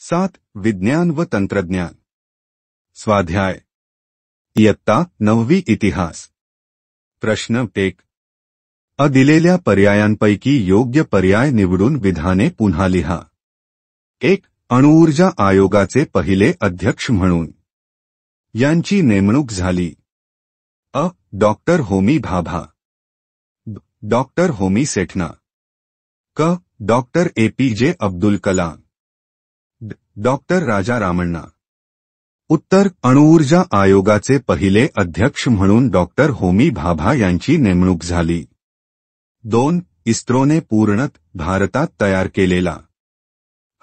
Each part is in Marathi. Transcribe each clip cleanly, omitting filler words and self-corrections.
7. विज्ञान व तंत्रज्ञान. स्वाध्याय. इयत्ता 9वी इतिहास. प्रश्न 1. दिलेल्या पर्यायांपैकी योग्य पर्याय निवडून विधाने पुन्हा लिहा. 1. अणुऊर्जा आयोगाचे पहिले अध्यक्ष म्हणून यांची नेमणूक झाली. Doctor Homi Bhabha, doctor Homi Sethna, doctor APJ Abdul Kalam, doctor Raja Ramanna. उत्तर. अणुऊर्जा आयोगाचे पहिले अध्यक्ष म्हणून डॉक्टर होमी भाभा यांची नेमणूक झाली. 2. इस्रोने पूर्णत भारतात तयार केलेला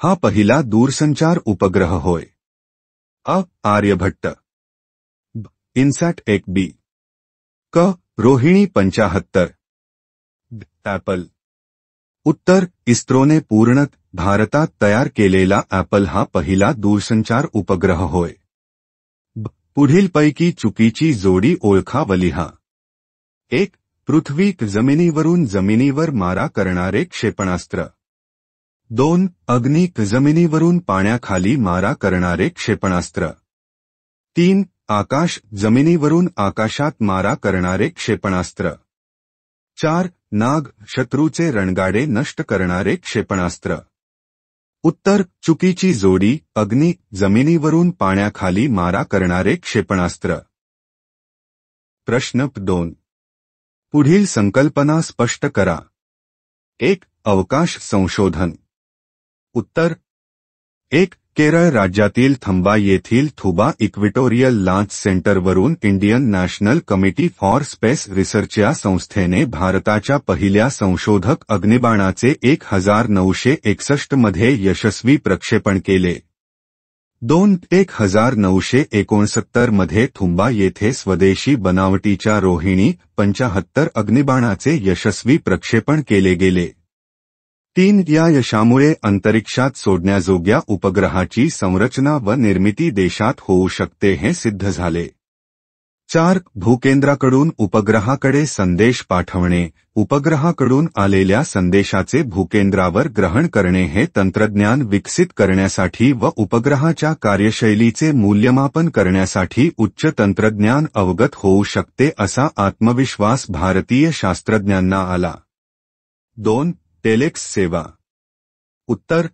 हा पहिला दूरसंचार उपग्रह होय. आर्यभट्ट, इन्सॅट 1B, रोहिणी 75, ॲपल. उत्तर. इस्रोने पूर्णत भारतात तयार केलेला ॲपल हा पहिला दूरसंचार उपग्रह होय. पुढीलपैकी चुकीची जोडी ओळखा व लिहा. 1. पृथ्वी जमिनीवरून जमिनीवर मारा करणारे क्षेपणास्त्र. 2. अग्नी जमिनीवरून पाण्याखाली मारा करणारे क्षेपणास्त्र. 3. आकाश जमिनीवरून आकाशात मारा करणारे क्षेपणास्त्र. 4. नाग शत्रूचे रणगाडे नष्ट करणारे क्षेपणास्त्र. उत्तर. चुकीची जोडी अग्नी जमिनीवरून पाण्याखाली मारा करणारे क्षेपणास्त्र. प्रश्न 2. पुढील संकल्पना स्पष्ट करा. 1. अवकाश संशोधन. उत्तर. 1. केरळ राज्यातील थंबा येथील थुबा इक्विटोरियल लॉन्च सेंटरवरून Indian National Committee for Space Research या संस्थेने भारताच्या पहिल्या संशोधक अग्निबाणाचे 1961 मध्ये यशस्वी प्रक्षेपण केले. 2. 1969 मध्ये थुंबा येथे स्वदेशी बनावटीच्या रोहिणी 75 अग्निबाणाचे यशस्वी प्रक्षेपण केले गेले. 3. या यशामुळे अंतरिक्षात सोडण्याजोग्या उपग्रहाची संरचना व निर्मिती देशात होऊ शकते हे सिद्ध झाले. 4. भूकेंद्राकडून उपग्रहाकडे संदेश पाठवणे, उपग्रहाकडून आलेल्या संदेशाचे भूकेंद्रावर ग्रहण करणे हे तंत्रज्ञान विकसित करण्यासाठी व उपग्रहाच्या कार्यशैलीचे मूल्यमापन करण्यासाठी उच्च तंत्रज्ञान अवगत होऊ शकते असा आत्मविश्वास भारतीय शास्त्रज्ञांना आला. 2. टेलेक्स सेवा. उत्तर.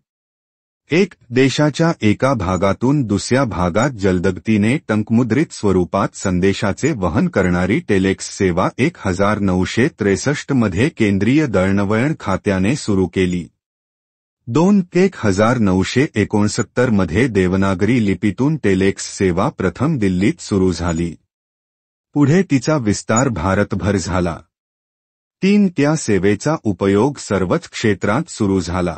1. देशाच्या एका भागातून दुसऱ्या भागात जलदगतीने टंकमुद्रित स्वरूपात संदेशाचे वहन करणारी टेलेक्स सेवा 1963 मध्ये केंद्रीय दळणवळण खात्याने सुरू केली. 2. 1969 मध्ये देवनागरी लिपीतून टेलेक्स सेवा प्रथम दिल्लीत सुरू झाली. पुढे तिचा विस्तार भारतभर झाला. 3. त्या सेवेचा उपयोग सर्वच क्षेत्रात सुरू झाला.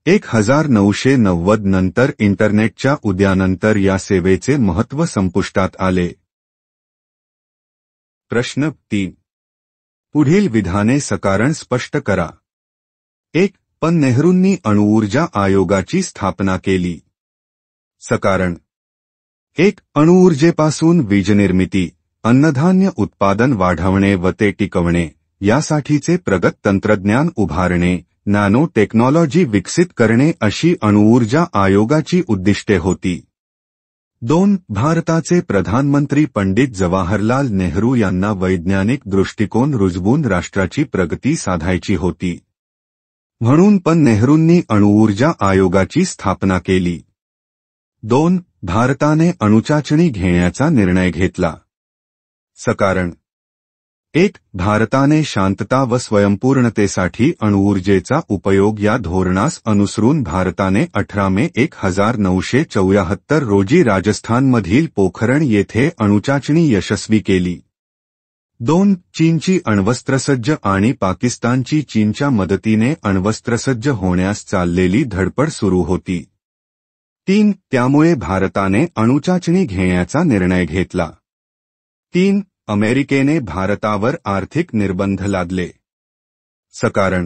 1990 नंतर इंटरनेटच्या उदयानंतर या सेवेचे महत्त्व संपुष्टात आले. प्रश्न 3. पुढील विधाने सकारण स्पष्ट करा. 1. नेहरूंनी अणुऊर्जा आयोगाची स्थापना केली. सकारण. 1. अणुऊर्जेपासून वीजनिर्मिती, अन्नधान्य उत्पादन वाढवणे व ते टिकवणे यासाठीचे प्रगत तंत्रज्ञान उभारणे, नॅनो टेक्नॉलॉजी विकसित करणे अशी अणुऊर्जा आयोगाची उद्दिष्टे होती. 2. भारताचे प्रधानमंत्री पंडित जवाहरलाल नेहरू यांना वैज्ञानिक दृष्टिकोन रुजवून राष्ट्राची प्रगती साधायची होती. म्हणून नेहरूंनी अणुऊर्जा आयोगाची स्थापना केली. 2. भारताने अणुचाचणी घेण्याचा निर्णय घेतला. सकारण. 1. भारताने शांतता व स्वयंपूर्णतेसाठी अणुऊर्जेचा उपयोग या धोरणास अनुसरून भारताने 18 मे 1974 रोजी राजस्थानमधील पोखरण येथे अणुचाचणी यशस्वी केली. 2. चीनची अण्वस्त्रसज्ज आणि पाकिस्तानची चीनच्या मदतीने अण्वस्त्रसज्ज होण्यास चाललेली धडपड सुरू होती. 3. त्यामुळे भारताने अणुचाचणी घेण्याचा निर्णय घेतला. 3. अमेरिकेने भारतावर आर्थिक निर्बंध लादले. सकारण.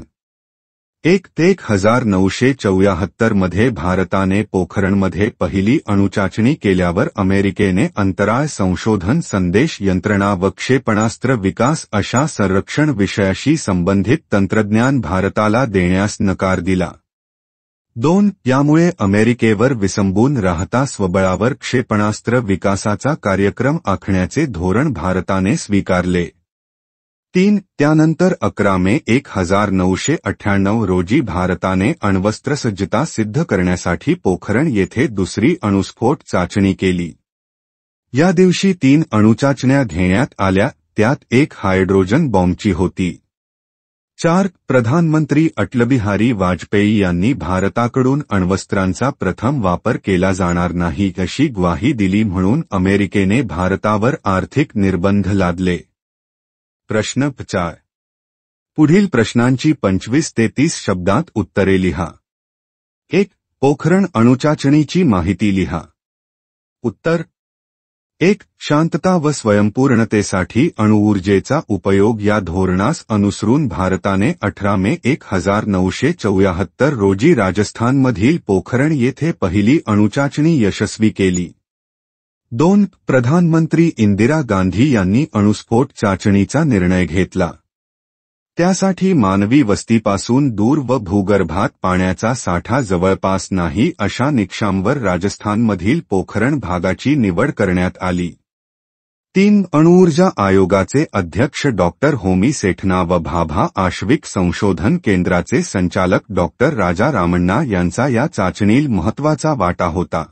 1. 1974 मध्ये भारताने पोखरणमध्ये पहिली अणुचाचणी केल्यावर अमेरिकेने अंतराळ संशोधन संदेश यंत्रणा व क्षेपणास्त्र विकास अशा संरक्षण विषयाशी संबंधित तंत्रज्ञान भारताला देण्यास नकार दिला. 2. यामुळे अमेरिकेवर विसंबून राहता स्वबळावर क्षेपणास्त्र विकासाचा कार्यक्रम आखण्याचे धोरण भारताने स्वीकारले. 3. त्यानंतर 11 मे 1998 रोजी भारताने अण्वस्त्रसज्जता सिद्ध करण्यासाठी पोखरण येथे दुसरी अणुस्फोट चाचणी केली. या दिवशी 3 अणुचाचण्या घेण्यात आल्या, त्यात एक हायड्रोजन बॉम्बची होती. 4. प्रधानमंत्री अटलबिहारी वाजपेयी यांनी भारताकडून अण्वस्त्रांचा प्रथम वापर केला जाणार नाही अशी ग्वाही दिली म्हणून अमेरिकेने भारतावर आर्थिक निर्बंध लादले. प्रश्न 4. पुढील प्रश्नांची 25 ते 30 शब्दात उत्तरे लिहा. 1. पोखरण अणुचाचणीची माहिती लिहा. उत्तर. 1. शांतता व स्वयंपूर्णतेसाठी अणुऊर्जेचा उपयोग या धोरणास अनुसरून भारताने 18 मे 1974 रोजी राजस्थानमधील पोखरण येथे पहिली अणुचाचणी यशस्वी केली. 2. प्रधानमंत्री इंदिरा गांधी यांनी अणुस्फोट चाचणीचा निर्णय घेतला. त्यासाठी मानवी वस्तीपासून दूर व भूगर्भात पाण्याचा साठा जवळपास नाही अशा निकषांवर राजस्थानमधील पोखरण भागाची निवड करण्यात आली. 3. अणुऊर्जा आयोगाचे अध्यक्ष डॉक्टर होमी सेठना व भाभा आश्विक संशोधन केंद्राचे संचालक डॉक्टर राजा रामण्णा यांचा या चाचणीत महत्त्वाचा वाटा होता.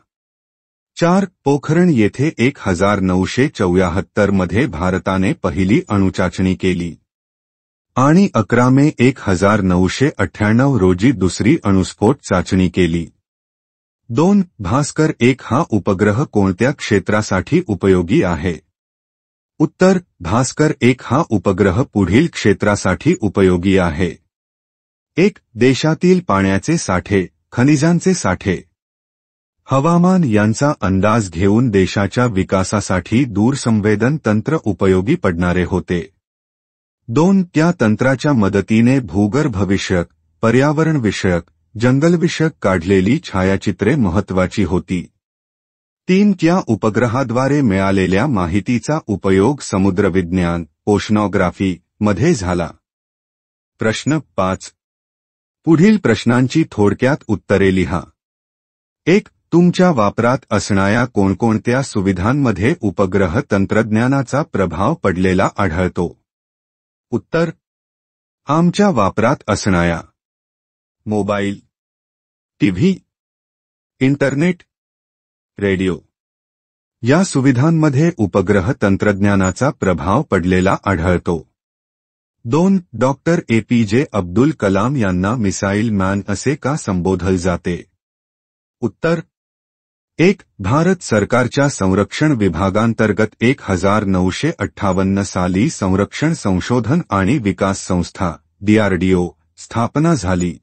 4. पोखरण येथे 1974 मध्ये भारताने पहिली अणुचाचणी केली आणि 11 मे 1998 रोजी दुसरी अणुस्फोट चाचणी केली. 2. भास्कर 1 हा उपग्रह कोणत्या क्षेत्रासाठी उपयोगी आहे? उत्तर. भास्कर 1 हा उपग्रह पुढील क्षेत्रासाठी उपयोगी आहे. 1. देशातील पाण्याचे साठे, खनिजांचे साठे, हवामान यांचा अंदाज घेऊन देशाच्या विकासासाठी दूरसंवेदन तंत्र उपयोगी पडणारे होते. 2. त्या तंत्राच्या मदतीने भूगर्भविषयक, पर्यावरणविषयक, जंगलविषयक काढलेली छायाचित्रे महत्त्वाची होती. 3. त्या उपग्रहाद्वारे मिळालेल्या माहितीचा उपयोग समुद्रविज्ञान, ओशनोग्राफी मध्ये झाला. प्रश्न 5. पुढील प्रश्नांची थोडक्यात उत्तरे लिहा. 1. तुमच्या वापरात असणाऱ्या कोणकोणत्या सुविधांमध्ये उपग्रह तंत्रज्ञानाचा प्रभाव पडलेला आढळतो? उत्तर. आमच्या वापरात असणाऱ्या मोबाईल, टीव्ही, इंटरनेट, रेडिओ या सुविधांमध्ये उपग्रह तंत्रज्ञानाचा प्रभाव पडलेला आढळतो. 2. डॉक्टर APJ अब्दुल कलाम यांना मिसाईल मॅन असे का संबोधले जाते? उत्तर. 1. भारत सरकारच्या संरक्षण विभागांतर्गत 1958 साली संरक्षण संशोधन आणि विकास संस्था DRDO स्थापना झाली.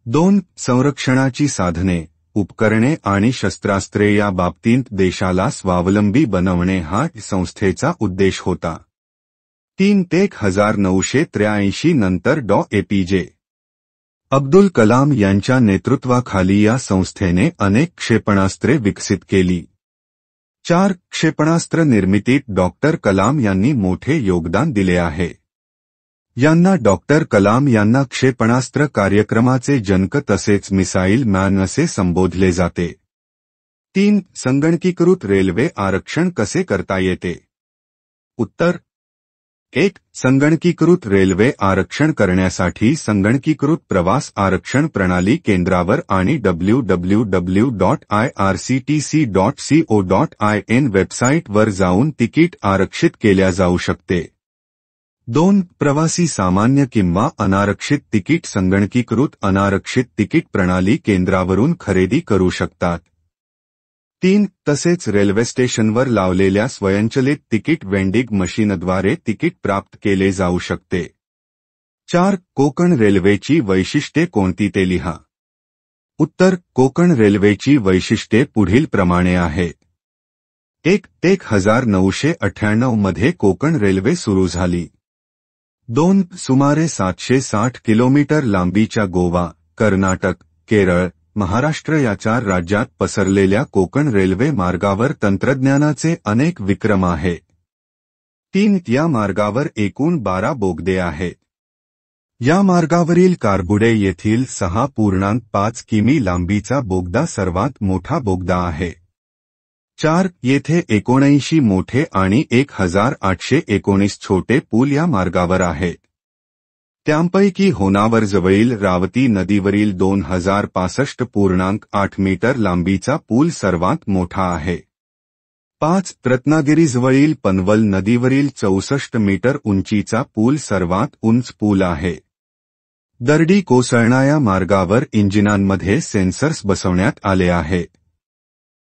2. संरक्षणाची साधने, उपकरणे आणि शस्त्रास्त्रे या बाबतीत देशाला स्वावलंबी बनवणे हा संस्थेचा उद्देश होता. 3. 1983 नंतर डॉ. APJ अब्दुल कलाम यांच्या नेतृत्वाखाली या संस्थेने अनेक क्षेपणास्त्रे विकसित केली. 4. क्षेपणास्त्र निर्मितीत डॉक्टर कलाम यांनी मोठे योगदान दिले आहे. यांना डॉक्टर कलाम यांना क्षेपणास्त्र कार्यक्रमाचे जनक तसेच मिसाईल मॅन असे संबोधले जाते. 3. संगणकीकृत रेल्वे आरक्षण कसे करता येते? उत्तर. 1. संगणकीकृत रेल्वे आरक्षण करण्यासाठी संगणकीकृत प्रवास आरक्षण प्रणाली केंद्रावर आणि www.irctc.co.in वेबसाईटवर जाऊन तिकीट आरक्षित केल्या जाऊ शकते. 2. प्रवासी सामान्य किंवा अनारक्षित तिकीट संगणकीकृत अनारक्षित तिकीट प्रणाली केंद्रावरून खरेदी करू शकतात. 3. तसेच रेल्वे स्टेशनवर लावलेल्या स्वयंचलित तिकीट वेंडिंग मशीनद्वारे तिकीट प्राप्त केले जाऊ शकते. 4. कोकण रेल्वेची वैशिष्ट्ये कोणती ते लिहा. उत्तर. कोकण रेल्वेची वैशिष्ट्ये पुढील प्रमाणे आहेत. 1. 1998 मध्ये कोकण रेल्वे सुरू झाली. 2. सुमारे 760 किलोमीटर लांबीच्या गोवा, कर्नाटक, केरळ, महाराष्ट्र या 4 राज्यात पसरलेल्या कोकण रेल्वे मार्गावर तंत्रज्ञानाचे अनेक विक्रम आहेत. 3. या मार्गावर एकूण 12 बोगदे आहेत. या मार्गावरील कारबुडे येथील 6.5 किमी लांबीचा बोगदा सर्वात मोठा बोगदा आहे. 4. येथे 79 मोठे आणि 1819 छोटे पूल या मार्गावर आहेत. त्यांपैकी होनावरजवळील रावती नदीवरील 2065.8 मीटर लांबीचा पूल सर्वात मोठा आहे. 5. रत्नागिरीजवळील पनवल नदीवरील 64 मीटर उंचीचा पूल सर्वात उंच पूल आहे. दरडी कोसळणाऱ्या मार्गावर इंजिनांमध्ये सेन्सर्स बसवण्यात आले आहेत.